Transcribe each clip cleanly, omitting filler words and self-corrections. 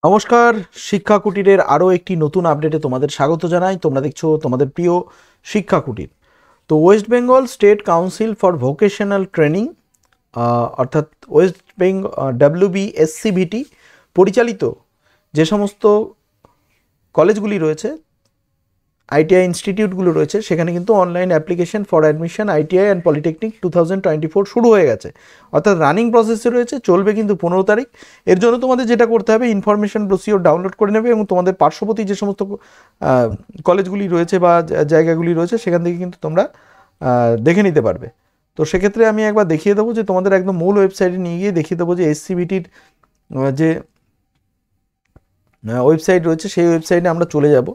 নমস্কার, শিক্ষা কুটিরের আরও একটি নতুন আপডেটে তোমাদের স্বাগত জানাই। তোমরা দেখছো তোমাদের প্রিয় শিক্ষা কুটির। তো West Bengal state council for vocational training অর্থাৎ ওয়েস্ট বেঙ্গল WBSCVT পরিচালিত যে সমস্ত কলেজগুলি রয়েছে, আইটিআই ইনস্টিটিউটগুলো রয়েছে, সেখানে কিন্তু online application for admission ITI and polytechnic 2024 শুরু হয়ে গেছে। অর্থাৎ রানিং প্রসেসে রয়েছে, চলবে কিন্তু 15 তারিখ। এর জন্য তোমাদের যেটা করতে হবে, ইনফরমেশন ব্রোশিওর ডাউনলোড করে নেবে এবং তোমাদের পার্শ্ববর্তী যে সমস্ত কলেজগুলি রয়েছে বা জায়গাগুলি রয়েছে সেখান থেকে কিন্তু তোমরা দেখে নিতে পারবে। তো সেক্ষেত্রে আমি একবার দেখিয়ে দেবো যে তোমাদের একদম মূল ওয়েবসাইটে নিয়ে গিয়ে দেখিয়ে দেবো যে এসসিভিটির যে ওয়েবসাইট রয়েছে সেই ওয়েবসাইটে আমরা চলে যাব।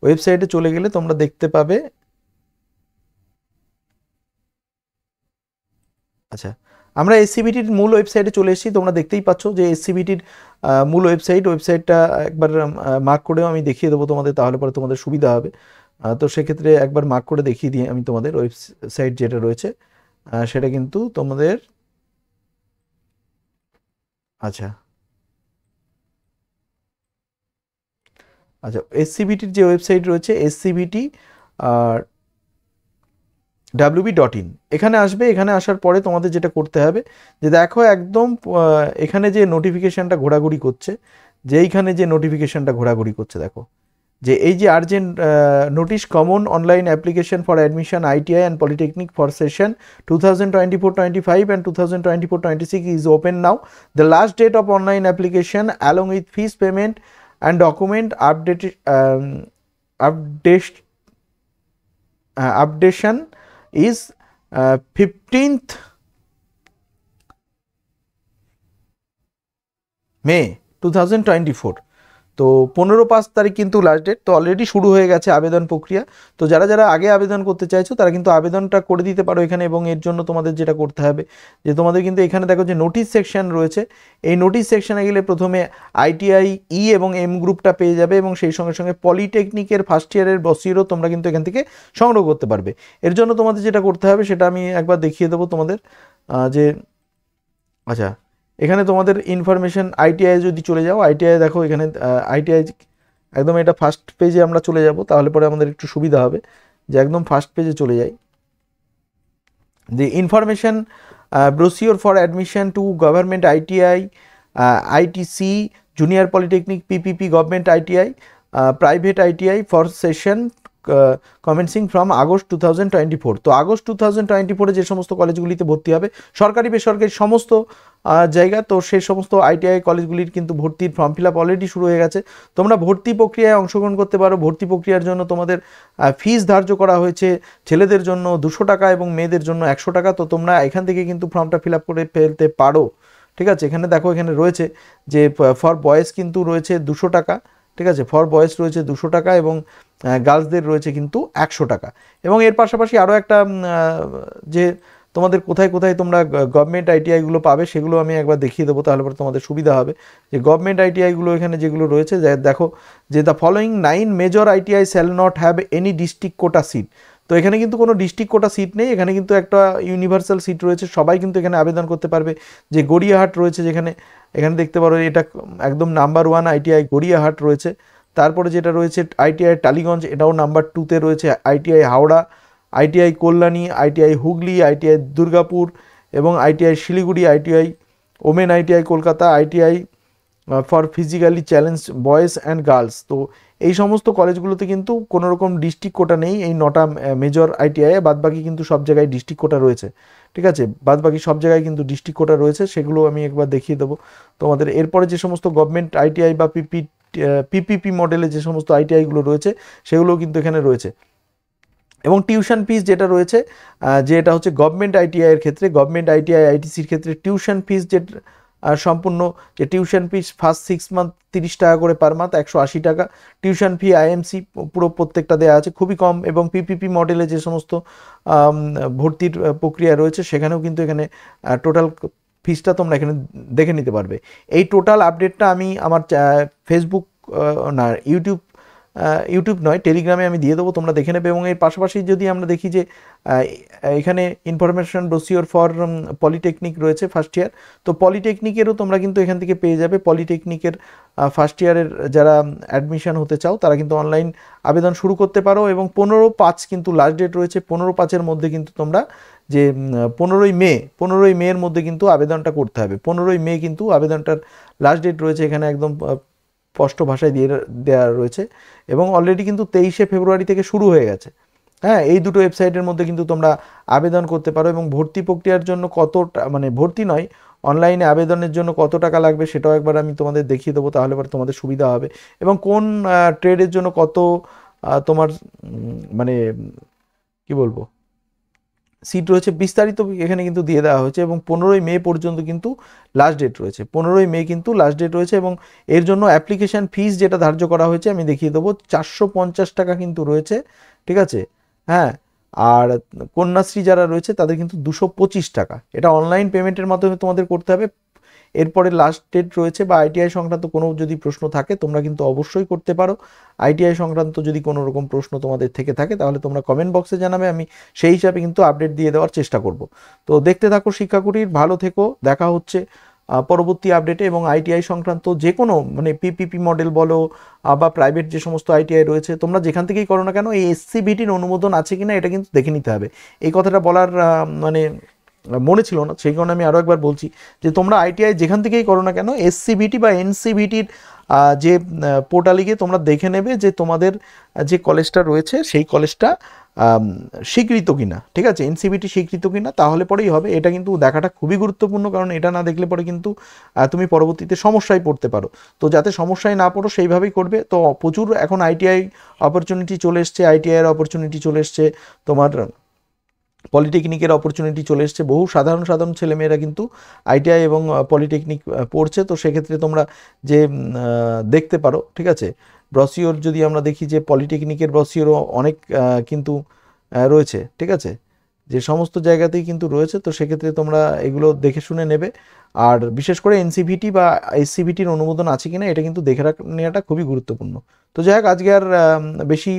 ওয়েবসাইটে চলে গেলে তোমরা দেখতে পাবে, আচ্ছা আমরা এসসিবিটির মূল ওয়েবসাইটে চলে এসেছি। তোমরা দেখতেই পাচ্ছ যে এসসিবিটির মূল ওয়েবসাইটটা একবার মার্ক করেও আমি দেখিয়ে দেবো তোমাদের, তাহলে পরে তোমাদের সুবিধা হবে। তো সেক্ষেত্রে একবার মার্ক করে দেখিয়ে দিই আমি তোমাদের ওয়েবসাইট যেটা রয়েছে সেটা কিন্তু তোমাদের, আচ্ছা আচ্ছা এসসিবিটির যে ওয়েবসাইট রয়েছে SCBT wb.in, এখানে আসবে। এখানে আসার পরে তোমাদের যেটা করতে হবে যে দেখো একদম এখানে যে নোটিফিকেশানটা ঘোরাঘুরি করছে, দেখো যে এই যে urgent notice common online application for admission ITI and polytechnic for session 2024-25 and 2024-26 is open now. The last date of online application along with fees payment and document updation is 15th May 2024। তো 15-5 তারিখ কিন্তু last date. তো already শুরু হয়ে গেছে আবেদন প্রক্রিয়া। তো যারা যারা আগে আবেদন করতে চাইছো তারা কিন্তু আবেদনটা করে দিতে পারো এখানে। এবং এর জন্য তোমাদের যেটা করতে হবে যে তোমাদের কিন্তু এখানে দেখো যে নোটিশ সেকশন রয়েছে, এই নোটিশ সেকশনে গেলে প্রথমে ITI E এবং M গ্রুপটা পেয়ে যাবে এবং সেই সঙ্গে সঙ্গে পলিটেকনিকের ফার্স্ট ইয়ারের ব্রোশিওরও তোমরা কিন্তু এখান থেকে সংগ্রহ করতে পারবে। এর জন্য তোমাদের যেটা করতে হবে সেটা আমি একবার দেখিয়ে দেবো তোমাদের যে, আচ্ছা এখানে তোমাদের ইনফরমেশন ITI যদি চলে যাও, ITI দেখো এখানে ITI একদম এটা ফার্স্ট পেজে আমরা চলে যাব, তাহলে পরে আমাদের একটু সুবিধা হবে যে একদম ফার্স্ট পেজে চলে যাই। The information brochure for admission two government ITI ITC junior polytechnic PPP government ITI private ITI for session commencing from August 2024। তো আগস্ট 2024-এ যে সমস্ত কলেজগুলিতে ভর্তি হবে, সরকারি বেসরকারি সমস্ত জায়গা, তো সেই সমস্ত ITI কলেজগুলির কিন্তু ভর্তির ফর্ম ফিল আপ অলরেডি শুরু হয়ে গেছে। তোমরা ভর্তি প্রক্রিয়ায় অংশগ্রহণ করতে পারো। ভর্তি প্রক্রিয়ার জন্য তোমাদের ফিস ধার্য করা হয়েছে, ছেলেদের জন্য 200 টাকা এবং মেয়েদের জন্য 100 টাকা। তো তোমরা এখান থেকে কিন্তু ফর্মটা ফিল আপ করে ফেলতে পারো, ঠিক আছে। এখানে দেখো এখানে রয়েছে যে ফর বয়েজ কিন্তু রয়েছে 200 টাকা, ঠিক আছে, ফর বয়েজ রয়েছে 200 টাকা এবং গার্লসদের রয়েছে কিন্তু 100 টাকা। এবং এর পাশাপাশি আরও একটা যে তোমাদের কোথায় কোথায় তোমরা গভর্নমেন্ট ITIগুলো পাবে সেগুলো আমি একবার দেখিয়ে দেবো, তাহলে পরে তোমাদের সুবিধা হবে। যে গভর্নমেন্ট ITIগুলো এখানে যেগুলো রয়েছে দেখো যে the following 9 major ITI shall not have any district quota seat. তো এখানে কিন্তু কোনো ডিস্ট্রিক্ট কোটা সিট নেই, এখানে কিন্তু একটা ইউনিভার্সাল সিট রয়েছে, সবাই কিন্তু এখানে আবেদন করতে পারবে। যে গড়িয়াহাট রয়েছে, যেখানে এখানে দেখতে পারো এটা একদম নাম্বার 1 ITI গড়িয়াহাট রয়েছে। তারপরে যেটা রয়েছে ITI টালিগঞ্জ, এটাও নাম্বার 2-তে রয়েছে। ITI Howrah, ITI Kalyani, ITI Hooghly, ITI Durgapur এবং ITI Siliguri, ITI women ITI Kolkata, ITI for physically challenge boys and girls. তো এই সমস্ত কলেজগুলোতে কিন্তু কোনো রকম ডিস্ট্রিক্ট কোটা নেই, এই 9টা মেজর ITI, বাদবাকি কিন্তু সব জায়গায় ডিস্ট্রিক্ট কোটা রয়েছে, ঠিক আছে। বাদবাকি সব জায়গায় কিন্তু ডিস্ট্রিক্ট কোটা রয়েছে, সেগুলো আমি একবার দেখিয়ে দেবো তোমাদের। এরপরে যে সমস্ত গভর্নমেন্ট ITI বা PPP মডেলে যে সমস্ত ITIগুলো রয়েছে সেগুলোও কিন্তু এখানে রয়েছে। এবং টিউশন ফিস যেটা রয়েছে, যে এটা হচ্ছে গভর্নমেন্ট ITI এর ক্ষেত্রে, গভর্নমেন্ট ITI ITCর ক্ষেত্রে টিউশন ফিস যে সম্পূর্ণ যে টিউশন ফিস ফার্স্ট 6 মান্থ 30 টাকা করে পার মান্থ, 180 টাকা। টিউশন ফি IMC পুরো প্রত্যেকটা দেওয়া আছে, খুবই কম। এবং PPP মডেলে যে সমস্ত ভর্তির প্রক্রিয়া রয়েছে সেখানেও কিন্তু এখানে টোটাল ফিসটা তোমরা এখানে দেখে নিতে পারবে। এই টোটাল আপডেটটা আমি আমার ফেসবুক না ইউটিউব ইউটিউব নয়, টেলিগ্রামে আমি দিয়ে দেবো, তোমরা দেখে নেবে। এবং এর পাশাপাশি যদি আমরা দেখি যে এখানে ইনফরমেশন ব্রোশিওর ফর পলিটেকনিক রয়েছে ফার্স্ট ইয়ার, তো পলিটেকনিকেরও তোমরা কিন্তু এখান থেকে পেয়ে যাবে। পলিটেকনিকের ফার্স্ট ইয়ারের যারা অ্যাডমিশন হতে চাও তারা কিন্তু অনলাইন আবেদন শুরু করতে পারো। এবং 15/5 কিন্তু লাস্ট ডেট রয়েছে। 15/5-এর মধ্যে কিন্তু তোমরা যে 15ই মের মধ্যে কিন্তু আবেদনটা করতে হবে। 15ই মে কিন্তু আবেদনটার লাস্ট ডেট রয়েছে, এখানে একদম স্পষ্ট ভাষায় দেওয়া রয়েছে। এবং অলরেডি কিন্তু 23শে ফেব্রুয়ারি থেকে শুরু হয়ে গেছে। হ্যাঁ, এই দুটো ওয়েবসাইটের মধ্যে কিন্তু তোমরা আবেদন করতে পারো। এবং ভর্তি প্রক্রিয়ার জন্য মানে ভর্তি নয়, অনলাইনে আবেদনের জন্য কত টাকা লাগবে সেটাও একবার আমি তোমাদের দেখিয়ে দেবো, তাহলে পরে তোমাদের সুবিধা হবে। এবং কোন ট্রেডের জন্য কত তোমার মানে কি বলবো সিট রয়েছে বিস্তারিত এখানে কিন্তু দিয়ে দেওয়া হয়েছে। এবং 15ই মে পর্যন্ত কিন্তু লাস্ট ডেট রয়েছে। 15ই মে কিন্তু লাস্ট ডেট রয়েছে। এবং এর জন্য অ্যাপ্লিকেশান ফিস যেটা ধার্য করা হয়েছে আমি দেখিয়ে দেবো, 450 টাকা কিন্তু রয়েছে, ঠিক আছে। হ্যাঁ, আর কন্যাশ্রী যারা রয়েছে তাদের কিন্তু 225 টাকা। এটা অনলাইন পেমেন্টের মাধ্যমে তোমাদের করতে হবে। এরপরে লাস্ট ডেট রয়েছে। বা আইটিআই সংক্রান্ত কোনো যদি প্রশ্ন থাকে তোমরা কিন্তু অবশ্যই করতে পারো। আইটিআই সংক্রান্ত যদি কোনো রকম প্রশ্ন তোমাদের থেকে থাকে তাহলে তোমরা কমেন্ট বক্সে জানাবে, আমি সেই হিসাবে কিন্তু আপডেট দিয়ে দেওয়ার চেষ্টা করব। তো দেখতে থাকো শিক্ষাকুটির, ভালো থেকো, দেখা হচ্ছে পরবর্তী আপডেটে। এবং আইটিআই সংক্রান্ত যে কোনো মানে পিপিপি মডেল বলো বা প্রাইভেট যে সমস্ত আইটিআই রয়েছে, তোমরা যেখান থেকেই করো না কেন এই এসসিবিটির অনুমোদন আছে কিনা এটা কিন্তু দেখে নিতে হবে। এই কথাটা বলার মানে মনে ছিল না, সেই কারণে আমি আরও একবার বলছি যে তোমরা আইটিআই যেখান থেকেই করো না কেন এসসিবিটি বা এনসিবিটির যে পোর্টালে গিয়ে তোমরা দেখে নেবে যে তোমাদের যে কলেজটা রয়েছে সেই কলেজটা স্বীকৃত কিনা, ঠিক আছে, এনসিবিটি স্বীকৃত কিনা, তাহলে পরেই হবে। এটা কিন্তু দেখাটা খুবই গুরুত্বপূর্ণ, কারণ এটা না দেখলে পরে কিন্তু তুমি পরবর্তীতে সমস্যায় পড়তে পারো। তো যাতে সমস্যায় না পড়ো সেইভাবেই করবে। তো প্রচুর এখন আইটিআই অপরচুনিটি চলে এসছে, আইটিআইয়ের অপরচুনিটি চলে এসছে, তোমার পলিটেকনিকের অপরচুনিটি চলে এসছে। বহু সাধারণ ছেলেমেয়েরা কিন্তু আইটিআই এবং পলিটেকনিক পড়ছে। তো সেক্ষেত্রে তোমরা যে দেখতে পারো, ঠিক আছে। ব্রসিওর যদি আমরা দেখি যে পলিটেকনিকের ব্রসিওরও অনেক কিন্তু রয়েছে, ঠিক আছে, যে সমস্ত জায়গাতেই কিন্তু রয়েছে। তো সেক্ষেত্রে তোমরা এগুলো দেখে শুনে নেবে। আর বিশেষ করে এনসিভিটি বা এসসিভিটির অনুমোদন আছে কিনা এটা কিন্তু দেখে নেওয়াটা খুবই গুরুত্বপূর্ণ। তো যাই হোক, আজকে আর বেশি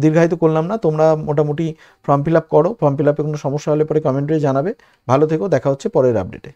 দীর্ঘায়িত করলাম না। তোমরা মোটামুটি ফর্ম ফিল আপ করো। ফর্ম ফিল আপে কোনো সমস্যা হলে পরে কমেন্টে জানাবে। ভালো থেকো, দেখা হচ্ছে পরের আপডেটে।